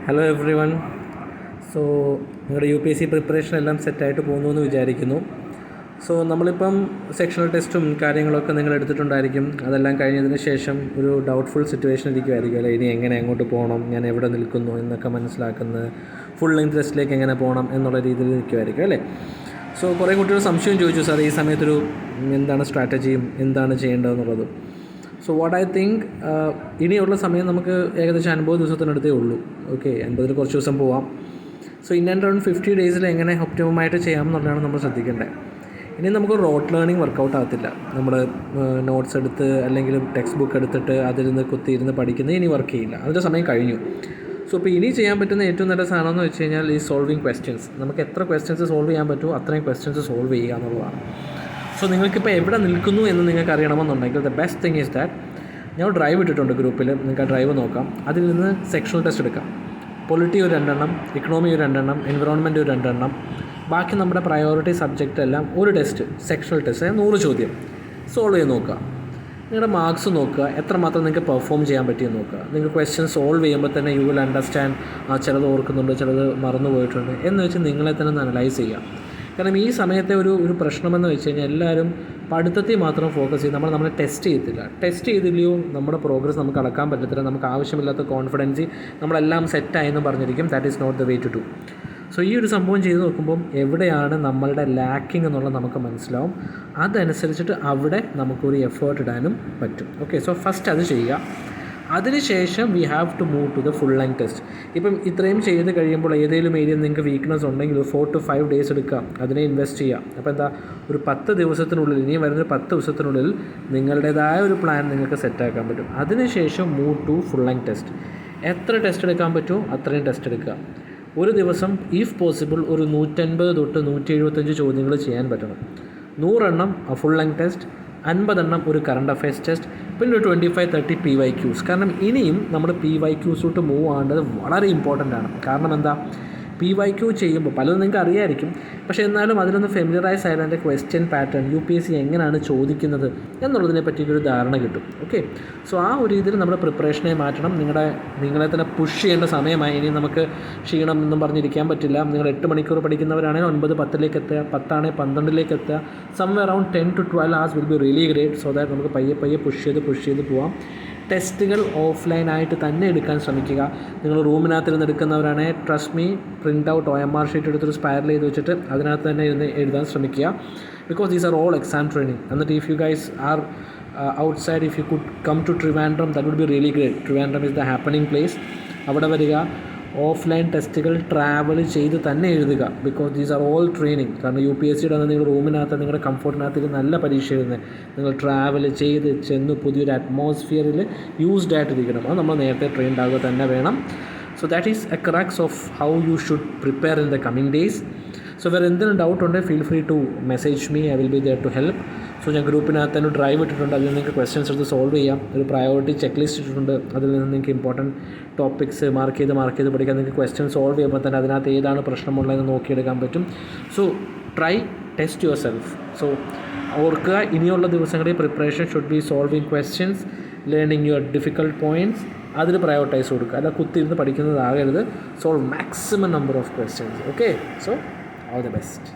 Hello every one. So നിങ്ങളുടെ UPSC preparation എല്ലാം സെറ്റായിട്ട് പോകുന്നു എന്ന് വിചാരിക്കുന്നു. സോ നമ്മളിപ്പം സെക്ഷണൽ ടെസ്റ്റും കാര്യങ്ങളൊക്കെ നിങ്ങൾ എടുത്തിട്ടുണ്ടായിരിക്കും. അതെല്ലാം കഴിഞ്ഞതിന് ശേഷം ഒരു ഡൗട്ട്ഫുൾ സിറ്റുവേഷൻ ഇരിക്കുമായിരിക്കും അല്ലേ, ഇനി എങ്ങനെ അങ്ങോട്ട് പോകണം, ഞാൻ എവിടെ നിൽക്കുന്നു എന്നൊക്കെ മനസ്സിലാക്കുന്നത്, ഫുൾ ലെങ്ത് ടെസ്റ്റിലേക്ക് എങ്ങനെ പോകണം എന്നുള്ള രീതിയിൽ ഇരിക്കുമായിരിക്കും അല്ലേ. സോ കുറേ കുട്ടികൾ സംശയം ചോദിച്ചു, സാർ ഈ സമയത്തൊരു എന്താണ് സ്ട്രാറ്റജിയും എന്താണ് ചെയ്യേണ്ടതെന്നുള്ളത്. സോ വാട്ട് ഐ തിങ്ക്, ഇനിയുള്ള സമയം നമുക്ക് ഏകദേശം 50 ദിവസത്തിനടുത്തേ ഉള്ളൂ. ഓക്കെ, 50 കുറച്ച് ദിവസം പോവാം. സോ ഇൻ ആൻഡ് അറൗണ്ട് 50 ഡേയ്സിൽ എങ്ങനെ ഒപ്റ്റിമമായിട്ട് ചെയ്യാമെന്നുള്ളതാണ് നമ്മൾ ശ്രദ്ധിക്കേണ്ടത്. ഇനി നമുക്ക് റോട്ട് ലേണിംഗ് വർക്കൗട്ട് ആകത്തില്ല. നമ്മൾ നോട്ട്സ് എടുത്ത് അല്ലെങ്കിൽ ടെക്സ്റ്റ് ബുക്ക് എടുത്തിട്ട് അതിലിരുന്ന് കുത്തിയിരുന്ന് പഠിക്കുന്നത് ഇനി വർക്ക് ചെയ്യില്ല, അതിൻ്റെ സമയം കഴിഞ്ഞു. സോ ഇപ്പോൾ ഇനി ചെയ്യാൻ പറ്റുന്ന ഏറ്റവും നല്ല സാധനം എന്ന് വെച്ച് കഴിഞ്ഞാൽ ഈ സോൾവിങ് ക്വസ്റ്റ്യൻസ്. നമുക്ക് എത്ര ക്വസ്റ്റ്യൻസ് സോൾവ് ചെയ്യാൻ പറ്റുമോ അത്രയും ക്വസ്റ്റ്യൻസ് സോൾവ് ചെയ്യുക എന്നുള്ളതാണ്. സോ നിങ്ങൾക്കിപ്പോൾ എവിടെ നിൽക്കുന്നു എന്ന് നിങ്ങൾക്ക് അറിയണമെന്നുണ്ടെങ്കിൽ the best thing is that, ഞാൻ ഡ്രൈവ് ഇട്ടിട്ടുണ്ട് ഗ്രൂപ്പിൽ, നിങ്ങൾക്ക് ആ ഡ്രൈവ് നോക്കാം. അതിൽ നിന്ന് സെക്ഷണൽ ടെസ്റ്റ് എടുക്കാം. പൊളിറ്റി ഒരു 2 എണ്ണം, ഇക്കണോമി ഒരു 2 എണ്ണം, എൻവിറോൺമെൻറ്റ് ഒരു 2 എണ്ണം, ബാക്കി നമ്മുടെ പ്രയോറിറ്റി സബ്ജക്റ്റ് എല്ലാം ഒരു ടെസ്റ്റ്, സെക്ഷണൽ ടെസ്റ്റ് 100 ചോദ്യം സോൾവ് ചെയ്ത് നോക്കുക. നിങ്ങളുടെ മാർക്സ് നോക്കുക, എത്രമാത്രം നിങ്ങൾക്ക് പെർഫോം ചെയ്യാൻ പറ്റിയെന്ന് നോക്കുക. നിങ്ങൾ ക്വസ്റ്റ്യൻ സോൾവ് ചെയ്യുമ്പോൾ തന്നെ യു വിൽ അണ്ടർസ്റ്റാൻഡ്, ചിലത് ഓർക്കുന്നുണ്ട്, ചിലത് മറന്നു പോയിട്ടുണ്ട് എന്ന് വെച്ച് നിങ്ങളെ തന്നെ ഒന്ന് അനലൈസ് ചെയ്യുക. കാരണം ഈ സമയത്തെ ഒരു പ്രശ്നമെന്ന് വെച്ച് കഴിഞ്ഞാൽ എല്ലാവരും പഠിത്തത്തിൽ മാത്രം ഫോക്കസ് ചെയ്ത് നമ്മളെ ടെസ്റ്റ് ചെയ്തില്ലയോ നമ്മുടെ പ്രോഗ്രസ് നമുക്ക് അളക്കാൻ പറ്റത്തില്ല. നമുക്ക് ആവശ്യമില്ലാത്ത കോൺഫിഡൻസ് നമ്മളെല്ലാം സെറ്റായെന്ന് പറഞ്ഞിരിക്കും. That is not the way to do. So ഈ ഒരു സംഭവം ചെയ്ത് നോക്കുമ്പം എവിടെയാണ് നമ്മളുടെ ലാക്കിംഗ് എന്നുള്ളത് നമുക്ക് മനസ്സിലാവും. അതനുസരിച്ചിട്ട് അവിടെ നമുക്കൊരു എഫേർട്ട് ഇടാനും പറ്റും. ഓക്കെ, സോ ഫസ്റ്റ് അത് ചെയ്യുക. അതിനുശേഷം we have to move to the full length test. ഇപ്പം ഇത്രയും ചെയ്ത് കഴിയുമ്പോൾ ഏതെങ്കിലും ഏരിയ നിങ്ങൾക്ക് വീക്ക്നെസ് ഉണ്ടെങ്കിൽ 4 to 5 ഡേയ്സ് എടുക്കുക, അതിനെ ഇൻവെസ്റ്റ് ചെയ്യുക. അപ്പോൾ എന്താ, ഒരു 10 ദിവസത്തിനുള്ളിൽ, ഇനി വരുന്ന 10 ദിവസത്തിനുള്ളിൽ നിങ്ങളുടേതായ ഒരു പ്ലാൻ നിങ്ങൾക്ക് സെറ്റാക്കാൻ പറ്റും. അതിനുശേഷം move to full length test. എത്ര ടെസ്റ്റ് എടുക്കാൻ പറ്റുമോ അത്രയും ടെസ്റ്റ് എടുക്കുക. ഒരു ദിവസം ഇഫ് പോസിബിൾ ഒരു 150 തൊട്ട് 175 ചോദ്യങ്ങൾ ചെയ്യാൻ പറ്റണം. 100 എണ്ണം ഫുൾ ലെങ്ത് ടെസ്റ്റ്, 50 എണ്ണം ഒരു കറണ്ട് അഫയേഴ്സ് ടെസ്റ്റ്, പിന്നെ ഒരു 25-30 PYQs. കാരണം ഇനിയും നമ്മൾ PYQs മൂവ് ആകേണ്ടത് വളരെ ഇമ്പോർട്ടൻ്റ് ആണ്. കാരണം എന്താ, PYQ ചെയ്യുമ്പോൾ പലതും നിങ്ങൾക്ക് അറിയായിരിക്കും, പക്ഷേ എന്നാലും അതിലൊന്ന് ഫെമിലറൈസ് ആയാലും അതിൻ്റെ ക്വസ്റ്റ്യൻ പാറ്റേൺ UPSC എങ്ങനെയാണ് ചോദിക്കുന്നത് എന്നുള്ളതിനെ പറ്റിയൊരു ധാരണ കിട്ടും. ഓക്കെ, സോ ആ ഒരു രീതിയിൽ നമ്മുടെ പ്രിപ്പറേഷനെ മാറ്റണം. നിങ്ങളെ തന്നെ പുഷ് ചെയ്യേണ്ട സമയമായി. ഇനി നമുക്ക് ക്ഷീണം എന്നും പറഞ്ഞിരിക്കാൻ പറ്റില്ല. നിങ്ങൾ 8 മണിക്കൂർ പഠിക്കുന്നവരാണെങ്കിൽ 9-10 എത്തുക, 10 12 എത്തുക. Somewhere around 10 to 12 hours will be really great. So that നമുക്ക് പയ്യെ പുഷ് ചെയ്ത് പോവാം. ടെസ്റ്റുകൾ ഓഫ്ലൈനായിട്ട് തന്നെ എടുക്കാൻ ശ്രമിക്കുക. നിങ്ങൾ റൂമിനകത്തിരുന്ന് എടുക്കുന്നവരാണെങ്കിൽ trust me, print out OMR sheet എടുത്തൊരു സ്പൈറൽ ചെയ്ത് വെച്ചിട്ട് അതിനകത്ത് തന്നെ ഇരുന്ന് എഴുതാൻ ശ്രമിക്കുക. Because these are all exam training. എന്നിട്ട് if you guys are outside, if you could come to Trivandrum, that would be really great. Trivandrum is the happening place. അവിടെ വരിക, ഓഫ്ലൈൻ ടെസ്റ്റുകൾ ട്രാവൽ ചെയ്ത് തന്നെ എഴുതുക. Because these are all training. കാരണം UPSCയുടെ നിങ്ങൾ റൂമിനകത്ത് നിങ്ങളുടെ കംഫർട്ടിനകത്ത് നല്ല പരീക്ഷ എഴുതുന്നത്. നിങ്ങൾ ട്രാവൽ ചെയ്ത് ചെന്ന് പുതിയൊരു അറ്റ്മോസ്ഫിയറിൽ യൂസ്ഡ് ആയിട്ടിരിക്കണം. അത് നമ്മൾ നേരത്തെ ട്രെയിൻഡ് ആവുക തന്നെ വേണം. So that is a crux of how you should prepare in the coming days. So വേറെ എന്തെങ്കിലും ഡൗട്ട് ഉണ്ടെങ്കിൽ feel free to message me, I will be there to help. So ഞാൻ ഗ്രൂപ്പിനകത്ത് തന്നെ ഡ്രൈവ് ഇട്ടിട്ടുണ്ട്, അതിൽ നിങ്ങൾക്ക് ക്വസ്റ്റ്യൻസ് എടുത്ത് സോൾവ് ചെയ്യാം. ഒരു പ്രയോറിറ്റി ചെക്ക് ലിസ്റ്റ് ഇട്ടിട്ടുണ്ട്, അതിൽ നിന്ന് നിങ്ങൾക്ക് ഇമ്പോർട്ടൻറ്റ് ടോപ്പിക്സ് മാർക്ക് ചെയ്ത് പഠിക്കാൻ. നിങ്ങൾക്ക് ക്വസ്റ്റ്യൻ സോൾവ് ചെയ്യുമ്പോൾ തന്നെ അതിനകത്ത് ഏതാണ് പ്രശ്നമുള്ളതെന്ന് നോക്കിയെടുക്കാൻ പറ്റും. So try test yourself. So ഓർക്കുക, ഇനിയുള്ള ദിവസങ്ങളിൽ preparation should be solving questions, learning your difficult points. അതിൽ പ്രയോറിറ്റൈസ് കൊടുക്കുക. അല്ല കുത്തിയിരുന്ന് പഠിക്കുന്നതാകരുത്. Solve maximum number of questions. Okay, so all the best.